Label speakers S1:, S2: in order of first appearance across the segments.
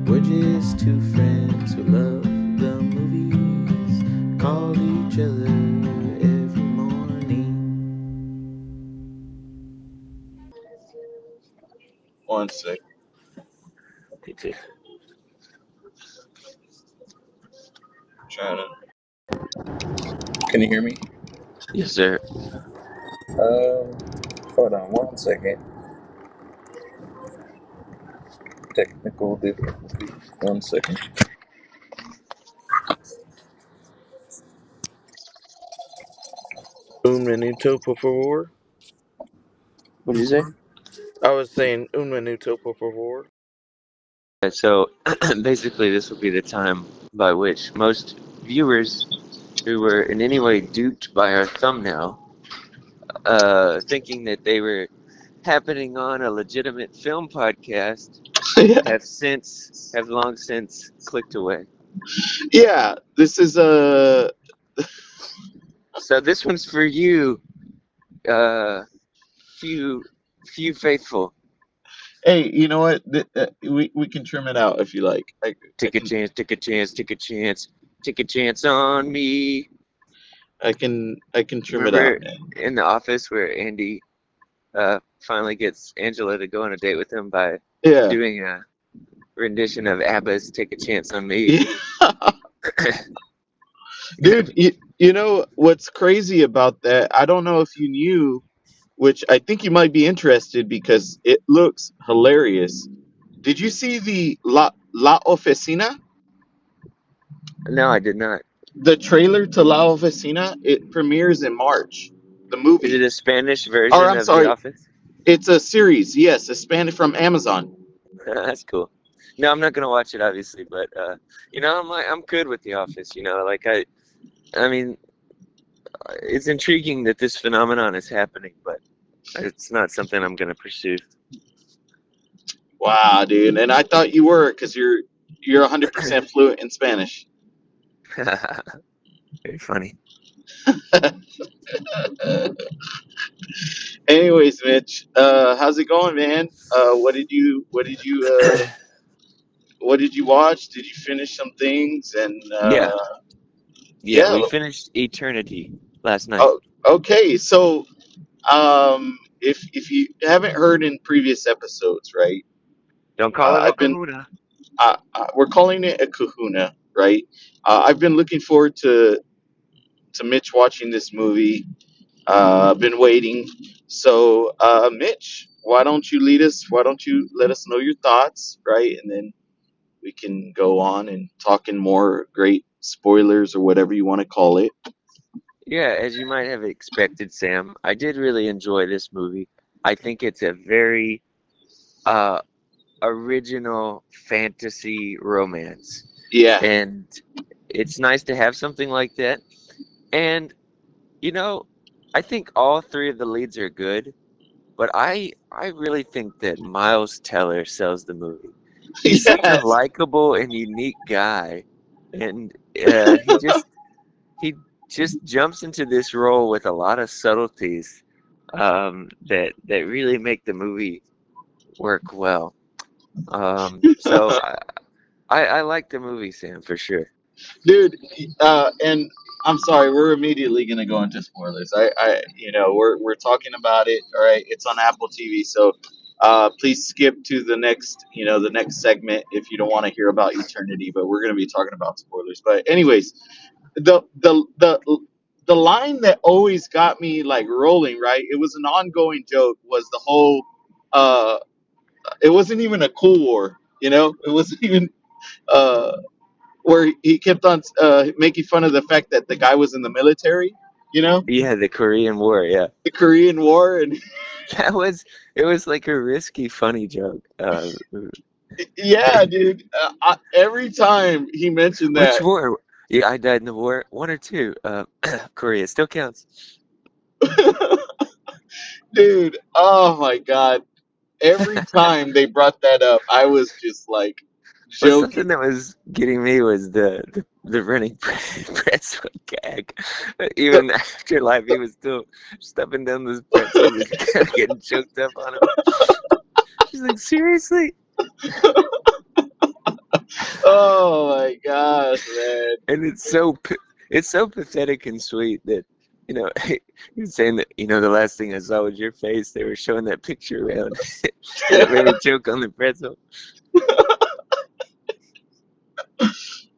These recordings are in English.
S1: We're just two friends who love the movies, call each other every morning.
S2: One sec.
S1: PT.
S2: Trying to. Can you hear me?
S1: Yes, sir.
S2: Hold on 1 second. Technical difficulty. 1 second.
S1: Un minuto, por favor.
S3: What did you say?
S1: I was saying un minuto, por favor.
S3: So basically, this will be the time by which most viewers who were in any way duped by our thumbnail, thinking that they were happening on a legitimate film podcast,
S2: Yeah.
S3: have long since clicked away.
S2: Yeah. This is
S3: So this one's for you, few faithful.
S2: Hey, you know what? We can trim it out if you like. I
S3: Take a
S2: can
S3: chance, take a chance, take a chance, take a chance on me.
S2: I can trim it out,
S3: Remember
S2: man.
S3: in The Office where Andy finally gets Angela to go on a date with him by
S2: Yeah.
S3: doing a rendition of ABBA's "Take a Chance on Me."
S2: Yeah. Dude, you know what's crazy about that? I don't know if you knew, which I think you might be interested because it looks hilarious. Did you see the La Oficina?
S3: No, I did not.
S2: The trailer to La Oficina, it premieres in March. The
S3: Is it
S2: movie.
S3: a Spanish
S2: Or
S3: version
S2: I'm
S3: of The
S2: sorry,
S3: Office?
S2: it's a series. Yes, it's Spanish from Amazon.
S3: That's cool. No, I'm not gonna watch it obviously, but I'm good with The Office. I mean, it's intriguing that this phenomenon is happening, but it's not something I'm gonna pursue.
S2: Wow, dude. And I thought you were because you're 100% fluent in Spanish.
S3: Very funny.
S2: Anyways, Mitch, how's it going, man? What did you watch? Did you finish some things? And
S3: Yeah, yeah.
S2: yeah,
S3: We finished Eternity last night.
S2: oh, okay. So if you haven't heard in previous episodes, right?
S3: Don't call it a
S2: I've been
S3: kahuna.
S2: we're calling it a Kahuna, right? I've been looking forward to Mitch watching this movie. I've been waiting. So, Mitch, why don't you lead us? Why don't you let us know your thoughts, right? And then we can go on and talk in more great spoilers or whatever you want to call it.
S3: Yeah, as you might have expected, Sam, I did really enjoy this movie. I think it's a very uh, original fantasy romance,
S2: Yeah,
S3: and it's nice to have something like that. And you know, I think all three of the leads are good, but I really think that Miles Teller sells the movie. He's such a
S2: yes,
S3: likable and unique guy, and he just jumps into this role with a lot of subtleties that really make the movie work well. So I like the movie, Sam, for sure.
S2: dude. And I'm sorry, we're immediately gonna go into spoilers. We're talking about it. All right, it's on Apple TV, so please skip to the next segment if you don't want to hear about Eternity. But we're gonna be talking about spoilers. But anyways, the line that always got me like rolling, right? It was an ongoing joke. Was the whole uh, it wasn't even a Cool War, it wasn't even uh where he kept on making fun of the fact that the guy was in the military,
S3: Yeah, the Korean War, yeah.
S2: the Korean War, and
S3: That was it was like a risky, funny joke.
S2: yeah, dude. Every time he mentioned
S3: Which
S2: that,
S3: war? Yeah, I died in the war. One or two. Korea still counts.
S2: dude. Oh my god! Every time they brought that up, I was just like
S3: But
S2: joking.
S3: something that was getting me was the running pretzel gag. Even after life, he was still stuffing down those pretzels and getting choked up on them. She's like, seriously?
S2: Oh my gosh, man.
S3: And it's so pathetic and sweet that you know you're saying that the last thing I saw was your face. They were showing that picture around, and it made me choke on the pretzel.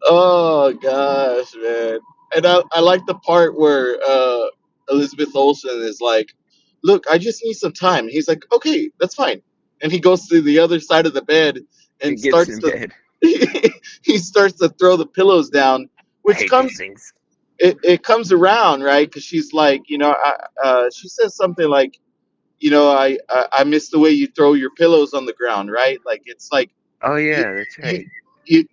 S2: Oh gosh, man. And I like the part where Elizabeth Olsen is like, "Look, I just need some time." He's like, "Okay, that's fine." And he goes to the other side of the bed and
S3: It gets
S2: starts
S3: in
S2: to
S3: bed.
S2: he starts to throw the pillows down,
S3: I
S2: which
S3: hate these
S2: comes
S3: things.
S2: it comes around, right? Because she's like, she says something like, I miss the way you throw your pillows on the ground, right? Like it's like
S3: Oh
S2: you
S3: yeah, that's
S2: you
S3: right.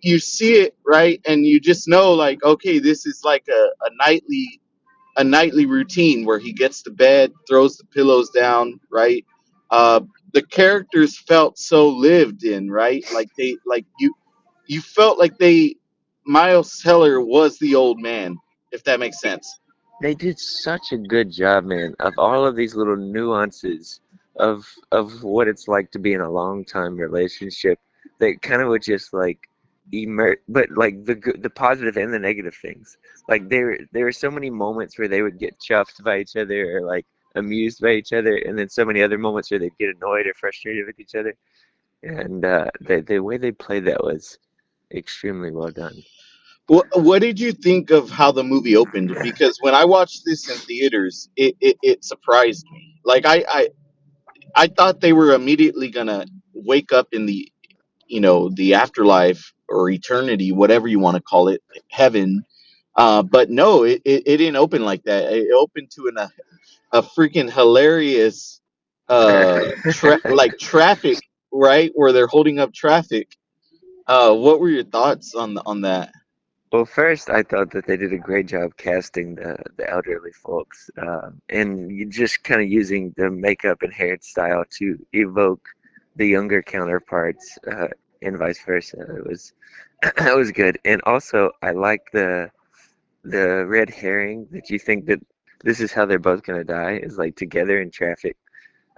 S2: you see it, right, and you just know like, okay, this is like a nightly routine where he gets to bed, throws the pillows down, right. uh the characters felt so lived in, right, like you felt like they Miles Teller was the old man, if that makes sense.
S3: They did such a good job, man, of all of these little nuances of what it's like to be in a long time relationship that kind of would just like immer but like the positive and the negative things. Like there were so many moments where they would get chuffed by each other or like amused by each other, and then so many other moments where they'd get annoyed or frustrated with each other. And the way they played that was extremely well done.
S2: What did you think of how the movie opened? Because when I watched this in theaters, it surprised me. Like I thought they were immediately gonna wake up in the afterlife or eternity, whatever you want to call it, heaven. But no, it didn't open like that. It opened to a freaking hilarious like traffic, right, where they're holding up traffic. What were your thoughts on that?
S3: Well, first, I thought that they did a great job casting the elderly folks, and you just kind of using the makeup and hairstyle to evoke the younger counterparts, and vice versa. It was it was good, and also I like the red herring that you think that this is how they're both gonna die is like together in traffic.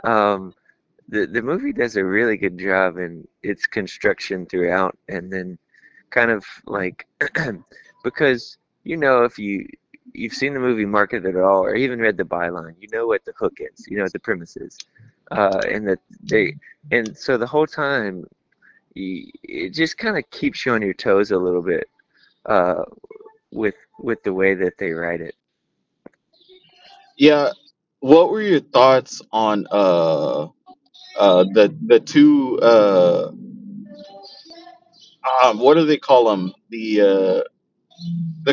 S3: Um, the movie does a really good job in its construction throughout, and then kind of like because if you've seen the movie marketed at all or even read the byline, you know what the hook is, you know what the premise is, and that they and so the whole time it just kind of keeps you on your toes a little bit, uh, with the way that they write it.
S2: Yeah, what were your thoughts on the two what do they call them, the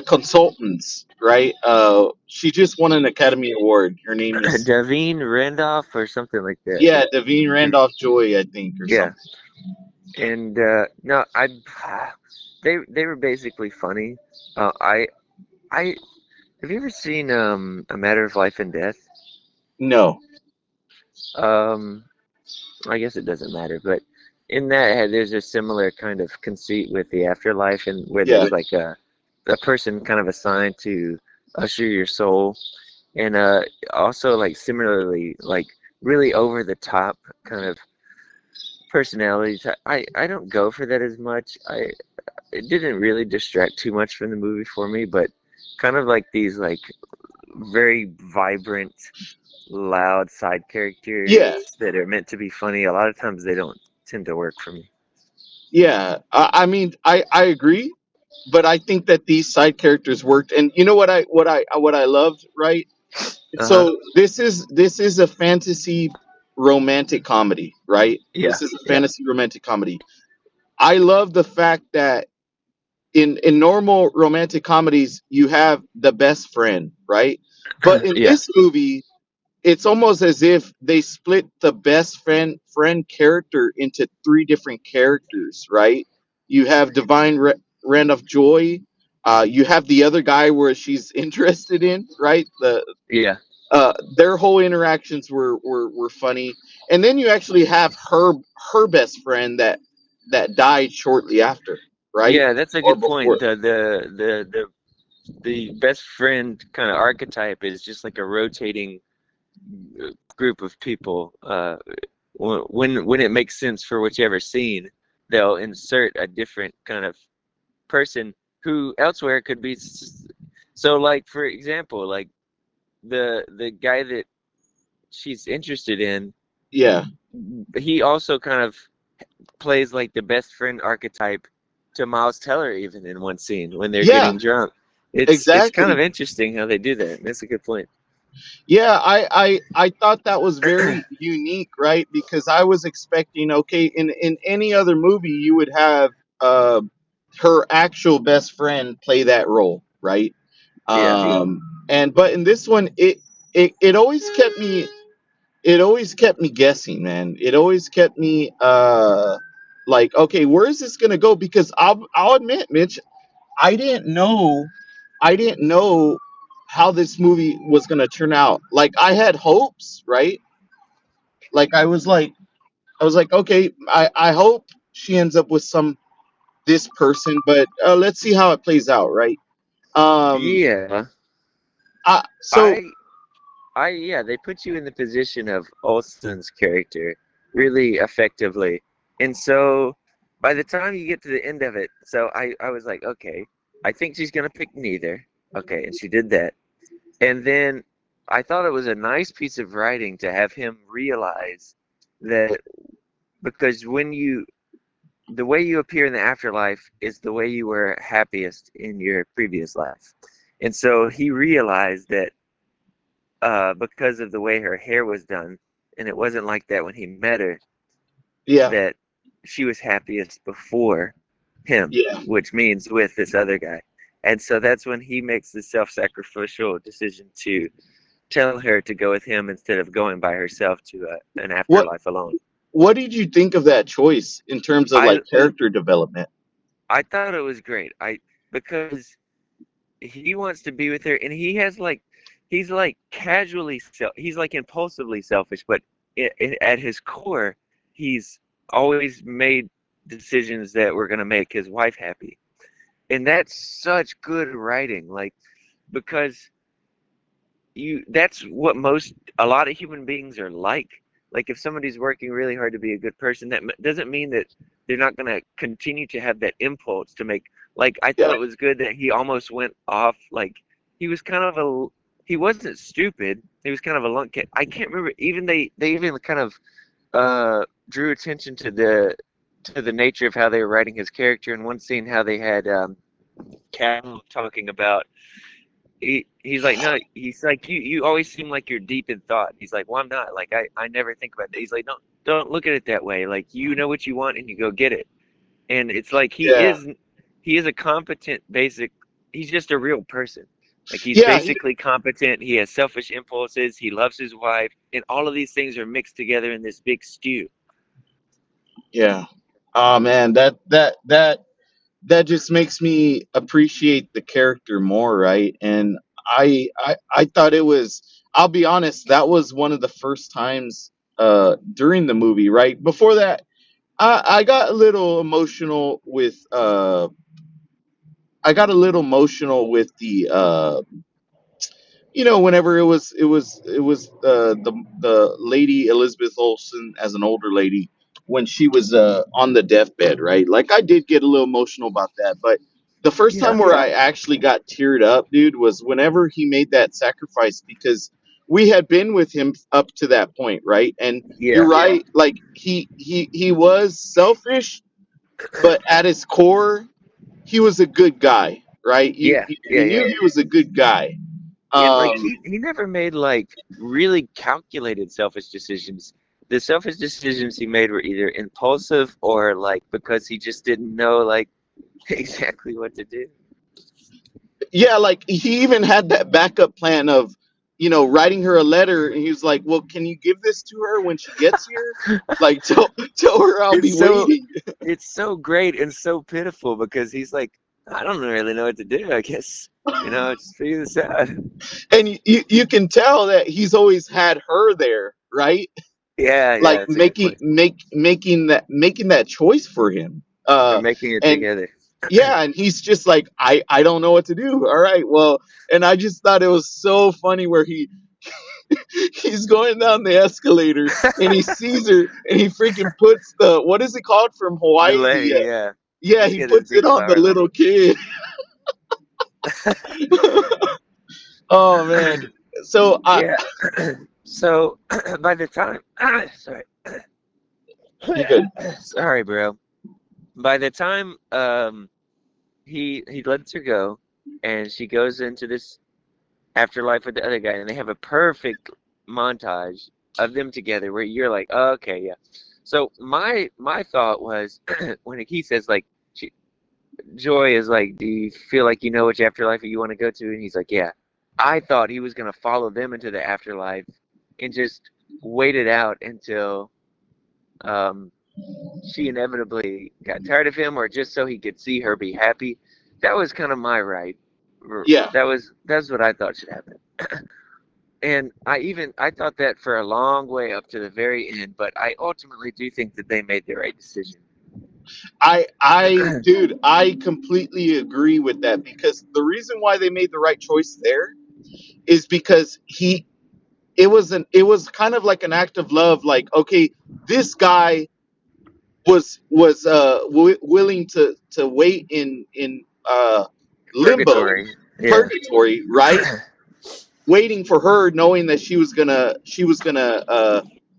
S2: consultants, right? She just won an Academy Award. Her name is,
S3: Davine Randolph or something like that.
S2: yeah, Davine
S3: Mm,
S2: Randolph Joy, I think, or
S3: yeah,
S2: something.
S3: and no, they were basically funny. I Have you ever seen A Matter of Life and Death?
S2: No.
S3: Um, I guess it doesn't matter, but in that there's a similar kind of conceit with the afterlife, and where
S2: Yeah.
S3: there's like a person kind of assigned to usher your soul, and also like similarly like really over the top kind of personalities. I don't go for that as much. It didn't really distract too much from the movie for me, but kind of like these like very vibrant loud side
S2: Yeah.
S3: characters that are meant to be funny, a lot of times they don't tend to work for me.
S2: Yeah. I mean, I agree, but I think that these side characters worked. And you know what I loved, right?
S3: Uh-huh.
S2: So this is a fantasy romantic comedy, right?
S3: Yeah.
S2: This is a
S3: Yeah.
S2: fantasy romantic comedy. I love the fact that in normal romantic comedies you have the best friend, right? But in
S3: Yeah.
S2: this movie, it's almost as if they split the best friend character into three different characters, right? You have Randolph Joy. You have the other guy where she's interested in, right?
S3: Yeah.
S2: Their whole interactions were funny, and then you actually have her best friend that died shortly after, right?
S3: Yeah, that's a
S2: Or
S3: good
S2: before.
S3: point. The best friend kind of archetype is just like a rotating group of people. When it makes sense for whichever scene, they'll insert a different kind of person who elsewhere could be. So, like for example, like the guy that she's interested in,
S2: Yeah.
S3: he also kind of plays like the best friend archetype to Miles Teller even in one scene when they're
S2: Yeah,
S3: getting drunk. It's kind of
S2: exactly.
S3: interesting how they do that. That's a good point.
S2: Yeah, I thought that was very unique, right? Because I was expecting, okay, in any other movie you would have uh her actual best friend play that role, right?
S3: Yeah.
S2: And but in this one, it always kept me, it always kept me guessing, man. It always kept me like, okay, where is this gonna go? Because I'll admit, Mitch, I didn't know, I didn't know how this movie was gonna turn out. Like I had hopes, right? Like I was like, okay, I hope she ends up with some this person, but let's see how it plays out, right? Um,
S3: Yeah.
S2: so
S3: I yeah, they put you in the position of Olsen's character really effectively. And so by the time you get to the end of it, so I was like, okay, I think she's gonna pick neither. Okay, and she did that. And then I thought it was a nice piece of writing to have him realize that because the way you appear in the afterlife is the way you were happiest in your previous life. And so he realized that because of the way her hair was done, and it wasn't like that when he met her,
S2: yeah,
S3: that she was happiest before him,
S2: yeah.
S3: which means with this other guy. And so that's when he makes the self-sacrificial decision to tell her to go with him instead of going by herself to an
S2: What
S3: afterlife alone.
S2: what did you think of that choice in terms of
S3: I
S2: like character development?
S3: I thought it was great. I because he wants to be with her, and he's like he's like impulsively selfish, but at his core, he's always made decisions that were going to make his wife happy, and that's such good writing. Like because you that's what most a lot of human beings are like. Like if somebody's working really hard to be a good person, that doesn't mean that they're not going to continue to have that impulse to make. Like I
S2: Yeah,
S3: thought it was good that he almost went off. Like he was kind of a he wasn't stupid. He was kind of a lunk kid. I can't remember. Even they even kind of drew attention to the nature of how they were writing his character in one scene. How they had Cal talking about he's like, no, he's like, you always seem like you're deep in thought. He's like, well, I'm not. Like, I never think about that. He's like, don't look at it that way. Like, you know what you want and you go get it. And it's like
S2: yeah,
S3: he is a competent basic. He's just a real person. Like he's
S2: yeah,
S3: basically competent. He has selfish impulses. He loves his wife, and all of these things are mixed together in this big stew.
S2: yeah. Oh man, that just makes me appreciate the character more, right? And I thought it was, I'll be honest, that was one of the first times during the movie, right? Before that, I got a little emotional with I got a little emotional with the whenever it was the lady Elizabeth Olsen as an older lady when she was on the deathbed, right? Like I did get a little emotional about that, but the first time
S3: Yeah,
S2: where I actually got teared up, dude, was whenever he made that sacrifice because we had been with him up to that point, right? And you're
S3: yeah,
S2: right, like he was selfish, but at his core, he was a good guy, right? You
S3: yeah,
S2: you,
S3: yeah,
S2: you knew
S3: yeah.
S2: he was a good guy.
S3: And like
S2: Um,
S3: he never made like really calculated selfish decisions. The selfish decisions he made were either impulsive or like because he just didn't know like exactly what to do.
S2: yeah, like he even had that backup plan of, writing her a letter, and he was like, "Well, can you give this to her when she gets here? Like, tell her I'll be
S3: It's so
S2: waiting."
S3: it's so great and so pitiful because he's like, I don't really know what to do. I guess just figure this out.
S2: And you can tell that he's always had her there, right?
S3: Yeah, yeah,
S2: Like
S3: that's a good point.
S2: making that choice for him.
S3: For making it
S2: And
S3: together.
S2: yeah, and he's just like, I don't know what to do. All right, well, and I just thought it was so funny where he's going down the escalator and he sees her and he freaking puts the, what is it called from
S3: The
S2: Hawaii,
S3: lei, yeah.
S2: Yeah,
S3: He's
S2: he
S3: got this
S2: puts it
S3: big
S2: on the
S3: flower lamp.
S2: little kid. Oh man. So I
S3: Yeah. So by the time, sorry,
S2: you good.
S3: sorry, bro. By the time he lets her go, and she goes into this afterlife with the other guy, and they have a perfect montage of them together where you're like, oh, okay, yeah. So my thought was when he says like, she, Joy is like, do you feel like you know which afterlife you want to go to? And he's like, yeah. I thought he was gonna follow them into the afterlife and just wait it out until um she inevitably got tired of him, or just so he could see her be happy. That was kind of my right.
S2: Yeah.
S3: That's what I thought should happen. And I thought that for a long way up to the very end, but I ultimately do think that they made the right decision.
S2: Dude, I completely agree with that because the reason why they made the right choice there is because it was kind of like an act of love. Like, okay, this guy was willing to wait in limbo,
S3: Purgatory. Yeah.
S2: purgatory, right? Waiting for her, knowing that she was gonna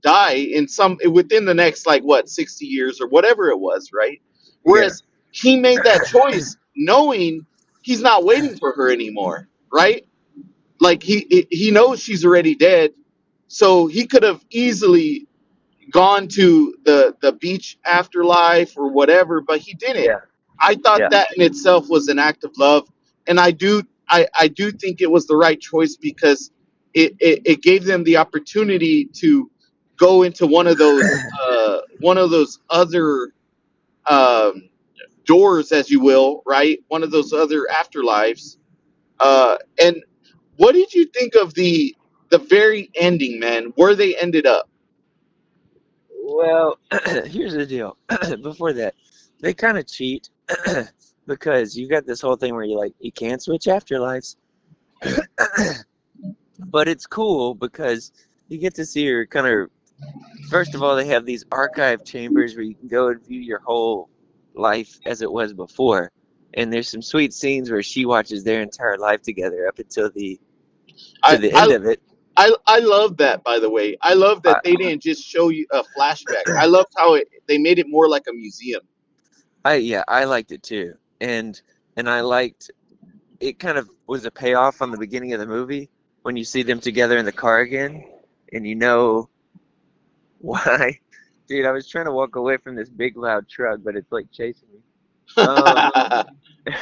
S2: die in some within the next like what 60 years or whatever it was, right?
S3: Yeah.
S2: Whereas he made that choice knowing he's not waiting for her anymore, right? Like he knows she's already dead, so he could have easily gone to the beach afterlife or whatever, but he didn't.
S3: Yeah.
S2: I thought
S3: Yeah.
S2: that in itself was an act of love, and I do think it was the right choice because it gave them the opportunity to go into one of those other um, doors, as you will, right? One of those other afterlives. And what did you think of the very ending, man? Where they ended up?
S3: Well, here's the deal. Before that, they kind of cheat because you got this whole thing where you can't switch afterlives. But it's cool because you get to see her kind of. First of all, they have these archive chambers where you can go and view your whole life as it was before. And there's some sweet scenes where she watches their entire life together up until the to
S2: I,
S3: the end
S2: I
S3: of it.
S2: I love that, by the way. I love
S3: I
S2: that they didn't just show you a flashback. I loved how they made it more like a museum.
S3: I liked it too. And I liked it kind of was a payoff on the beginning of the movie when you see them together in the car again and you know why. Dude, I was trying to walk away from this big loud truck, but it's like chasing me. Um
S2: I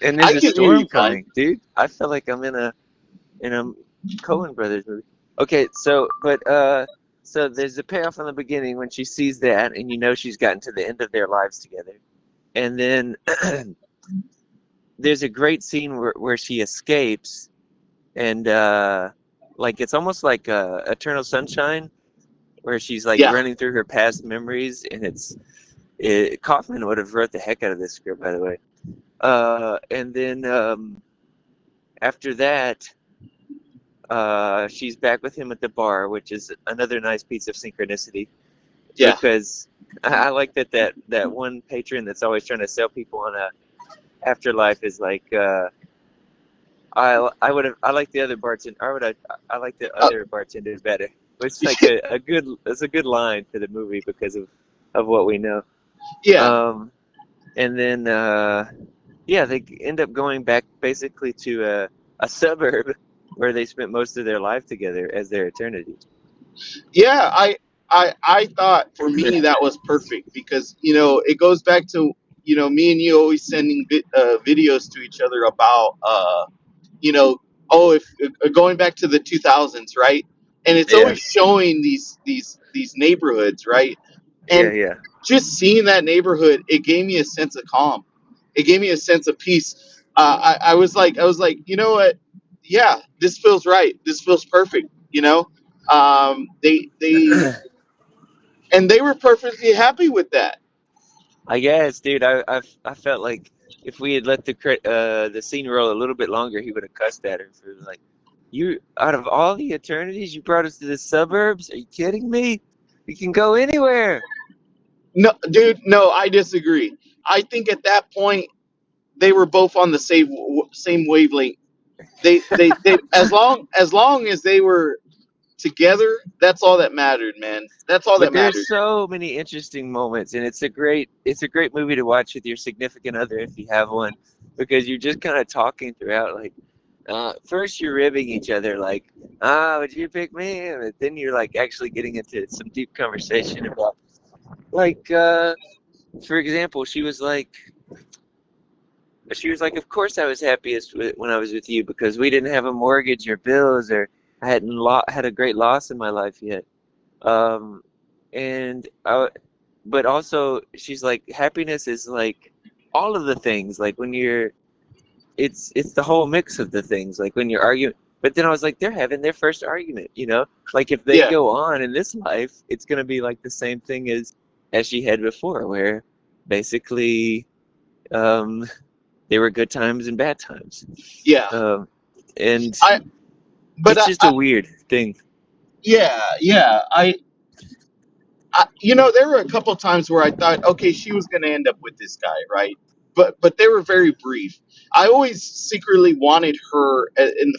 S3: and there's a
S2: can hear you
S3: storm
S2: fine.
S3: coming, dude. I feel like I'm in a Coen Brothers movie. Okay, so there's a payoff in the beginning when she sees that and you know she's gotten to the end of their lives together. And then there's a great scene where she escapes and like it's almost like Eternal Sunshine where she's like
S2: Yeah,
S3: running through her past memories and Kaufman would have wrote the heck out of this script, by the way. And then after that she's back with him at the bar, which is another nice piece of synchronicity
S2: yeah.
S3: because I like that one patron that's always trying to sell people on a afterlife is like I would have I like the other bartender I like the
S2: Uh,
S3: other bartender better. It's like a good it's a good line for the movie because of what we know.
S2: yeah,
S3: Um, and then yeah, they end up going back basically to a suburb where they spent most of their life together as their eternity.
S2: yeah. I thought for me that was perfect because it goes back to me and you always sending videos to each other about you know, oh, if going back to the 2000s, right? And it's
S3: Yeah,
S2: always showing these neighborhoods, right?
S3: yeah,
S2: And
S3: yeah.
S2: just seeing that neighborhood, it gave me a sense of calm. It gave me a sense of peace. I was like, you know what? Yeah, this feels right. This feels perfect. They were perfectly happy with that.
S3: I guess, dude, I felt like if we had let the scene roll a little bit longer, he would have cussed at her for like, you out of all the eternities, you brought us to the suburbs? Are you kidding me? We can go anywhere.
S2: No, dude, no, I disagree. I think at that point they were both on the same wavelength. They as long as they were together, that's all that mattered, man. That's all
S3: But
S2: that
S3: there's
S2: mattered.
S3: so many interesting moments, and it's a great movie to watch with your significant other if you have one, because you're just kind of talking throughout. Like, first you're ribbing each other, like, would you pick me? And then you're like actually getting into some deep conversation about, like, for example, she was like, of course I was happiest when I was with you because we didn't have a mortgage or bills, or I hadn't had a great loss in my life yet. Um, and but also she's like, happiness is like all of the things. Like when it's the whole mix of the things. Like when you're arguing. But then I was like, they're having their first argument, you know? Like if they
S2: Yeah,
S3: go on in this life, it's gonna be like the same thing as she had before, where basically um, they were good times and bad times.
S2: yeah.
S3: Um, and
S2: I but
S3: it's just a weird thing.
S2: yeah, yeah. There were a couple times where I thought, okay, she was going to end up with this guy, right? But they were very brief. I always secretly wanted her,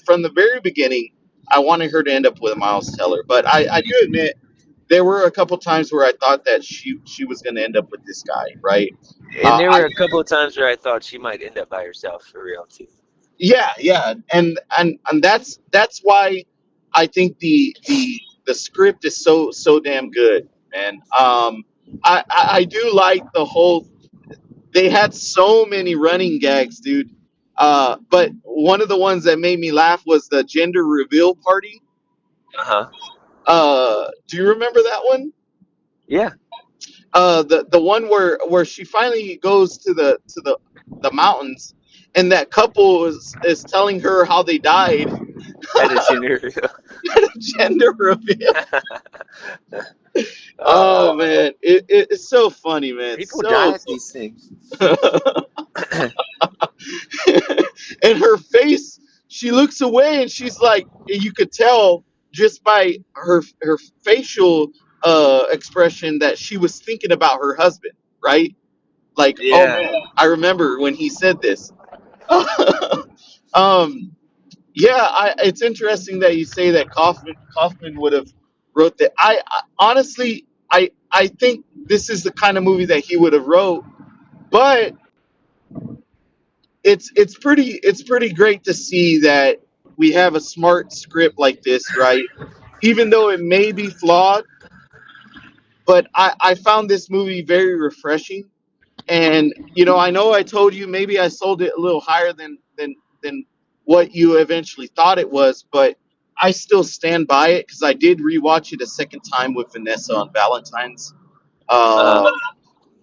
S2: from the very beginning. I wanted her to end up with Miles Teller, but I do admit there were a couple times where I thought that she was going to end up with this guy, right?
S3: And there
S2: I
S3: were a couple of times where I thought she might end up by herself for real too.
S2: Yeah, yeah, and that's why I think the script is so damn good, man. I do like the whole. They had so many running gags, dude. But one of the ones that made me laugh was the gender reveal party.
S3: Uh-huh.
S2: Do you remember that one?
S3: Yeah.
S2: The one where she finally goes to the mountains, and that couple is telling her how they died.
S3: Had a gender reveal.
S2: Gender reveal.
S3: Uh,
S2: Oh man, it's so funny, man.
S3: People die at
S2: So
S3: these things.
S2: and her face, she looks away and she's like, you could tell just by her facial expression that she was thinking about her husband, right? Like, oh
S3: Yeah.
S2: man, I remember when he said this. um, yeah, it's interesting that you say that Kaufman would have wrote that. I honestly, I think this is the kind of movie that he would have wrote, but it's pretty great to see that we have a smart script like this, right? Even though it may be flawed, but I found this movie very refreshing. And I know I told you maybe I sold it a little higher than what you eventually thought it was, but I still stand by it because I did rewatch it a second time with Vanessa on Valentine's.
S3: Uh,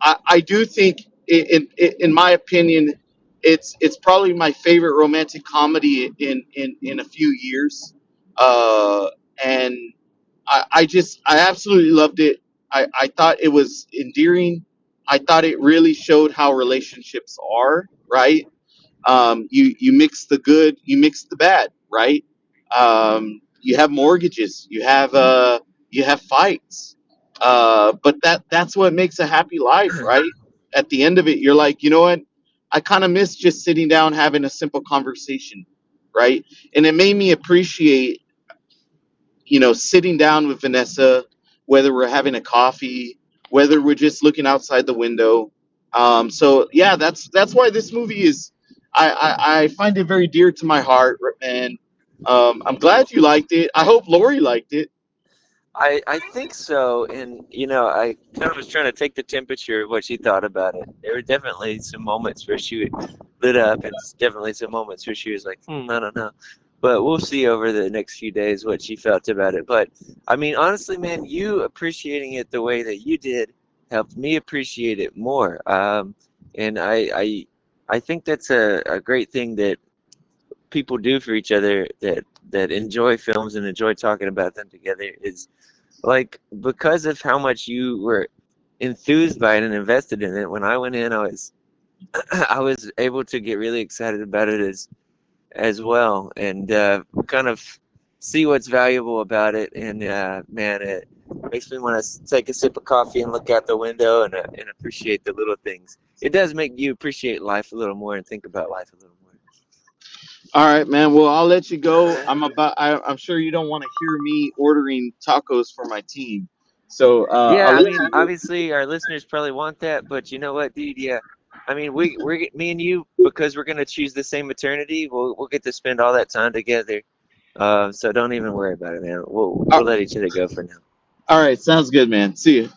S2: Uh, I do think, in my opinion, it's probably my favorite romantic comedy in a few years. Uh, and I absolutely loved it. I thought it was endearing. I thought it really showed how relationships are, right? You mix the good, you mix the bad, right? You have mortgages, you have fights, but that's what makes a happy life, right? At the end of it, you're like, you know what? I kind of miss just sitting down having a simple conversation, right? And it made me appreciate, sitting down with Vanessa, whether we're having a coffee, whether we're just looking outside the window. So yeah, that's why this movie is. I find it very dear to my heart, and I'm glad you liked it. I hope Lori liked it.
S3: I think so, and I kind of was trying to take the temperature of what she thought about it. There were definitely some moments where she lit up, and definitely some moments where she was like, I don't know. But we'll see over the next few days what she felt about it. But I mean, honestly, man, you appreciating it the way that you did helped me appreciate it more. And I think that's a great thing that people do for each other that enjoy films and enjoy talking about them together is like because of how much you were enthused by it and invested in it. When I went in, I was I was able to get really excited about it as well, and kind of see what's valuable about it. And man, Makes me want to take a sip of coffee and look out the window and appreciate the little things. It does make you appreciate life a little more and think about life a little more.
S2: All right, man. Well, I'll let you go. I'm sure you don't want to hear me ordering tacos for my team. So
S3: Yeah,
S2: I'll
S3: I
S2: let
S3: mean,
S2: you go.
S3: obviously our listeners probably want that, but you know what, dude? Yeah, I mean, me and you, because we're gonna choose the same eternity. We'll get to spend all that time together. So don't even worry about it, man. We'll
S2: All
S3: let each other go for now.
S2: all right. Sounds good, man. See you.